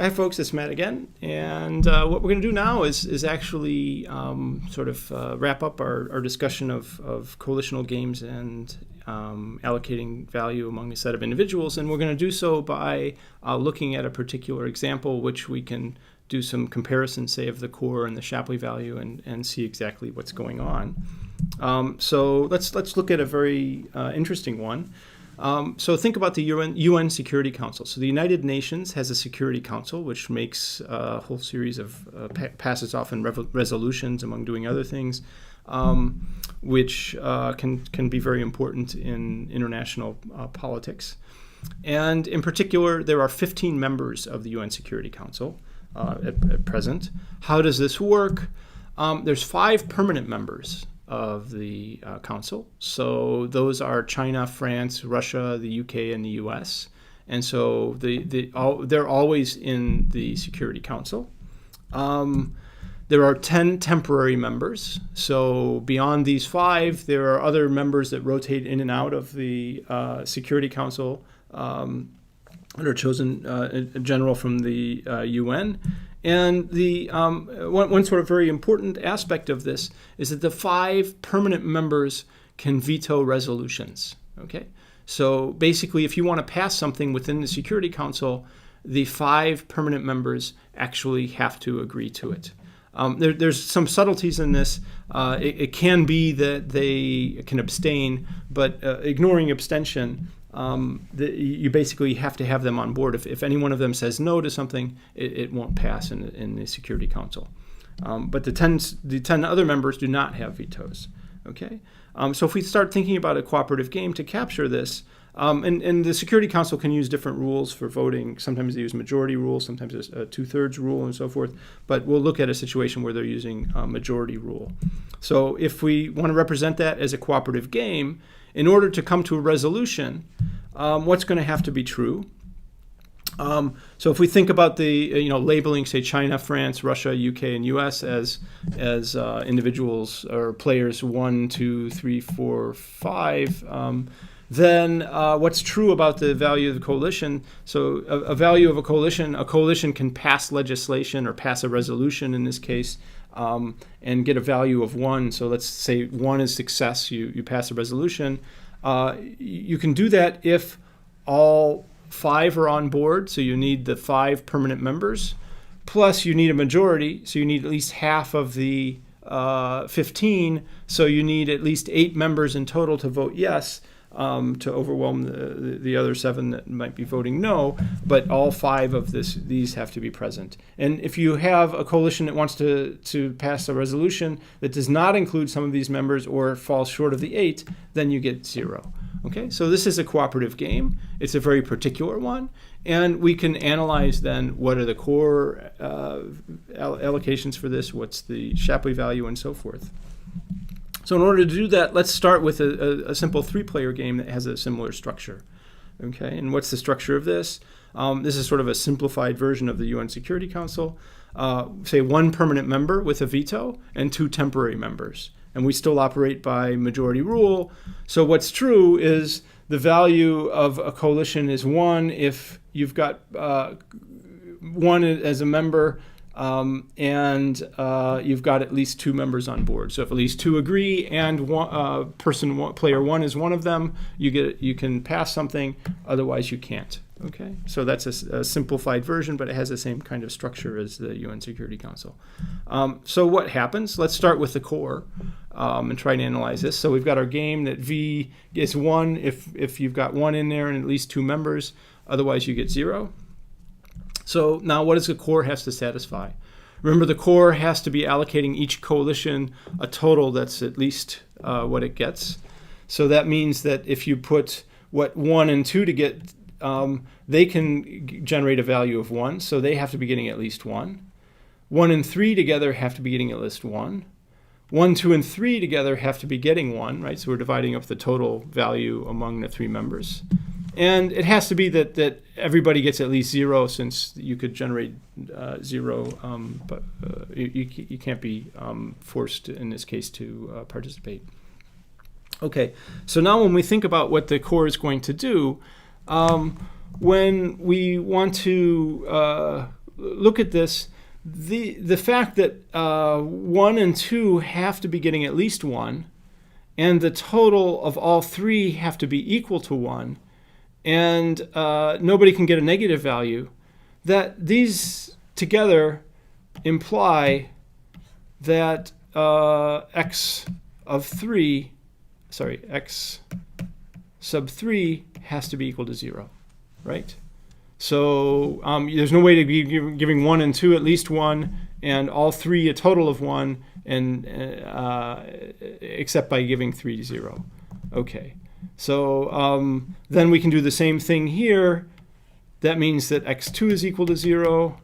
Hi folks, it's Matt again, and what we're going to do now is actually wrap up our discussion of coalitional games and allocating value among a set of individuals, and we're going to do so by looking at a particular example which we can do some comparison, say, of the core and the Shapley value and see exactly what's going on. So let's look at a very interesting one. So think about the UN Security Council. So the United Nations has a Security Council, which makes a whole series of passes off in resolutions, among doing other things, which can be very important in international politics. And in particular, there are 15 members of the UN Security Council at present. How does this work? There's 5 permanent members of the council. So those are China, France, Russia, the UK, and the US. And so they're always in the Security Council. There are 10 temporary members. So beyond these 5, there are other members that rotate in and out of the Security Council that are chosen in general from the UN. And the one sort of very important aspect of this is that the 5 permanent members can veto resolutions. Okay, so basically, if you want to pass something within the Security Council, the 5 permanent members actually have to agree to it. There's some subtleties in this. It can be that they can abstain, but ignoring abstention, you basically have to have them on board. If any one of them says no to something, it won't pass in the Security Council. But the 10 other members do not have vetoes. Okay, so if we start thinking about a cooperative game to capture this, and the Security Council can use different rules for voting. Sometimes they use majority rule, sometimes there's a 2/3 rule, and so forth. But we'll look at a situation where they're using a majority rule. So if we want to represent that as a cooperative game, in order to come to a resolution, what's going to have to be true? So if we think about the labeling, say, China, France, Russia, UK, and US as individuals or players 1, 2, 3, 4, 5, then what's true about the value of the coalition? So a value of a coalition can pass legislation or pass a resolution in this case, and get a value of 1. So let's say 1 is success. You pass a resolution. You can do that if all 5 are on board. So you need the 5 permanent members, plus you need a majority. So you need at least half of the 15. So you need at least 8 members in total to vote yes. To overwhelm the other 7 that might be voting no, but all 5 of these have to be present. And if you have a coalition that wants to pass a resolution that does not include some of these members or falls short of the 8, then you get 0. Okay, so this is a cooperative game. It's a very particular one, and we can analyze then what are the core allocations for this, what's the Shapley value, and so forth. So in order to do that, let's start with a simple 3-player game that has a similar structure. Okay, and what's the structure of this? This is sort of a simplified version of the UN Security Council. Say 1 permanent member with a veto and 2 temporary members. And we still operate by majority rule. So what's true is the value of a coalition is 1 if you've got 1 as a member, and you've got at least 2 members on board. So if at least 2 agree and player 1 is one of them, you can pass something. Otherwise, you can't. Okay, so that's a simplified version, but it has the same kind of structure as the UN Security Council. So what happens? Let's start with the core and try and analyze this. So we've got our game that V is 1 if you've got 1 in there and at least 2 members. Otherwise, you get 0. So now what does the core has to satisfy? Remember, the core has to be allocating each coalition a total that's at least what it gets. So that means that if you put 1 and 2 to get, they can generate a value of 1, so they have to be getting at least 1. 1 and 3 together have to be getting at least 1. 1, 2, and 3 together have to be getting 1, right? So we're dividing up the total value among the 3 members. And it has to be that everybody gets at least 0, since you could generate 0, but you can't be forced, in this case, to participate. Okay, so now when we think about what the core is going to do, when we want to look at this, the fact that 1 and 2 have to be getting at least 1, and the total of all 3 have to be equal to 1, and nobody can get a negative value, that these together imply that x sub 3 has to be equal to 0, right? So there's no way to be giving 1 and 2 at least 1, and all 3 a total of 1, and except by giving 3 to 0. Okay, so then we can do the same thing here. That means that x2 is equal to 0.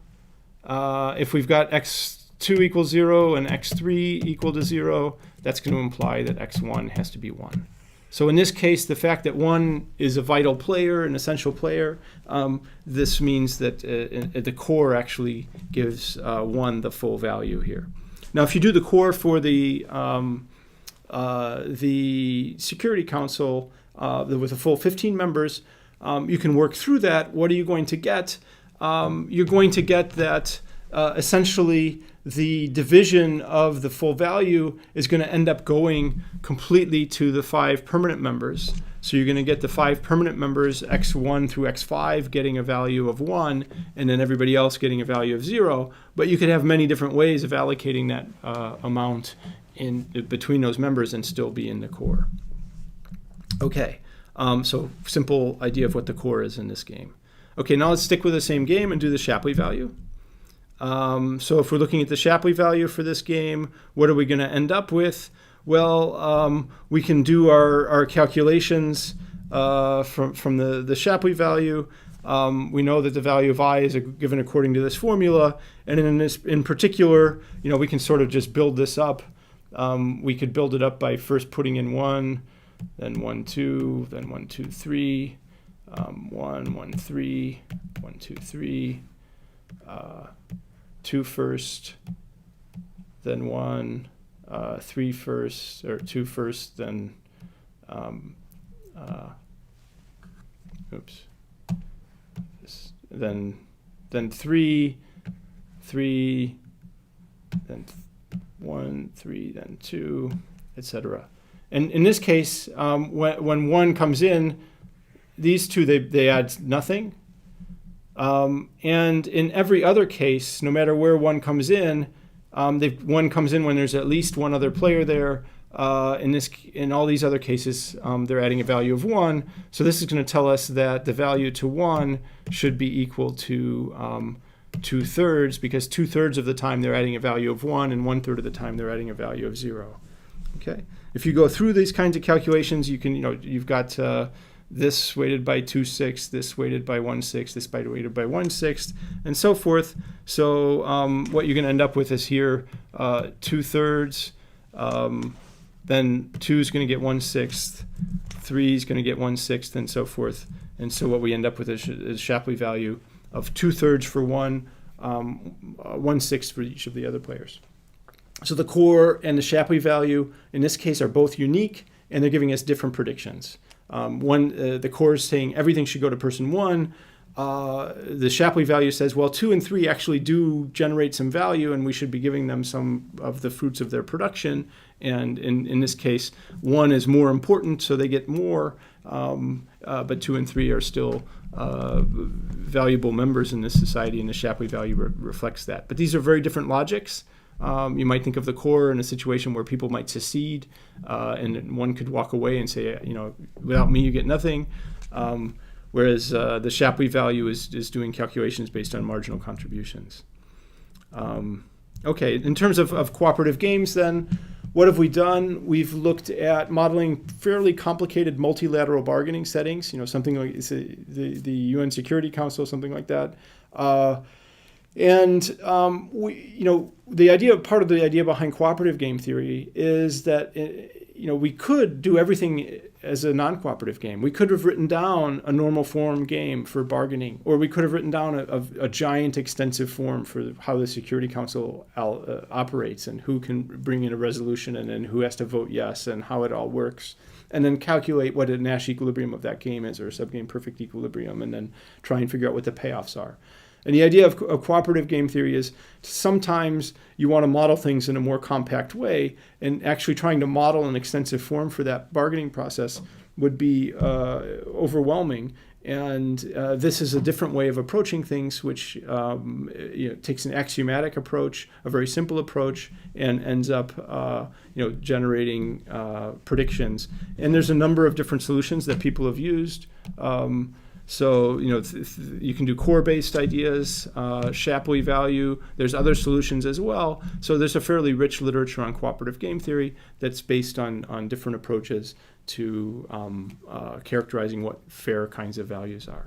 If we've got x2 equals 0 and x3 equal to 0, that's going to imply that x1 has to be 1. So in this case, the fact that 1 is a vital player, an essential player, this means that the core actually gives 1 the full value here. Now, if you do the core for the Security Council with a full 15 members, you can work through that. What are you going to get? You're going to get that essentially the division of the full value is going to end up going completely to the 5 permanent members. So you're going to get the 5 permanent members, x1 through x5, getting a value of 1, and then everybody else getting a value of 0. But you could have many different ways of allocating that amount in between those members and still be in the core. Okay, so simple idea of what the core is in this game. Okay, now let's stick with the same game and do the Shapley value. So if we're looking at the Shapley value for this game, what are we going to end up with? Well, we can do our calculations from the Shapley value. We know that the value of I is given according to this formula, and in particular, we can sort of just build this up. We could build it up by first putting in 1, then 1, 2, then 1, 2, 3, 1, 1, 3, 1, 2, 3. 2 first, then 1, 3 first, or 2 first, then then 3, 3, then 1, 3, then 2, etc. And in this case, when 1 comes in, these two they add nothing. And in every other case, no matter where 1 comes in, 1 comes in when there's at least 1 other player there. In all these other cases, they're adding a value of 1. So this is going to tell us that the value to 1 should be equal to 2/3, because 2/3 of the time they're adding a value of 1, and 1/3 of the time they're adding a value of 0. Okay. If you go through these kinds of calculations, you can you've got this weighted by 2/6, this weighted by 1/6, this weighted by 1/6, and so forth. So what you're going to end up with is here 2/3. Then 2 is going to get 1/6, 3 is going to get 1/6, and so forth. And so what we end up with is Shapley value of 2/3 for 1, 1/6 for each of the other players. So the core and the Shapley value in this case are both unique, and they're giving us different predictions. The core is saying everything should go to person 1. The Shapley value says, well, 2 and 3 actually do generate some value, and we should be giving them some of the fruits of their production. And in this case, 1 is more important, so they get more. But 2 and 3 are still valuable members in this society, and the Shapley value reflects that. But these are very different logics. You might think of the core in a situation where people might secede, and one could walk away and say, without me, you get nothing. Whereas the Shapley value is doing calculations based on marginal contributions. Okay, in terms of cooperative games then, what have we done? We've looked at modeling fairly complicated multilateral bargaining settings, something like the UN Security Council, something like that. Part of the idea behind cooperative game theory is that we could do everything as a non-cooperative game. We could have written down a normal form game for bargaining, or we could have written down a giant extensive form for how the Security Council operates, and who can bring in a resolution, and then who has to vote yes, and how it all works, and then calculate what a Nash equilibrium of that game is, or a subgame perfect equilibrium, and then try and figure out what the payoffs are. And the idea of cooperative game theory is sometimes you want to model things in a more compact way, and actually trying to model an extensive form for that bargaining process would be overwhelming. And this is a different way of approaching things, which takes an axiomatic approach, a very simple approach, and ends up generating predictions. And there's a number of different solutions that people have used. So you can do core-based ideas, Shapley value. There's other solutions as well. So there's a fairly rich literature on cooperative game theory that's based on different approaches to characterizing what fair kinds of values are.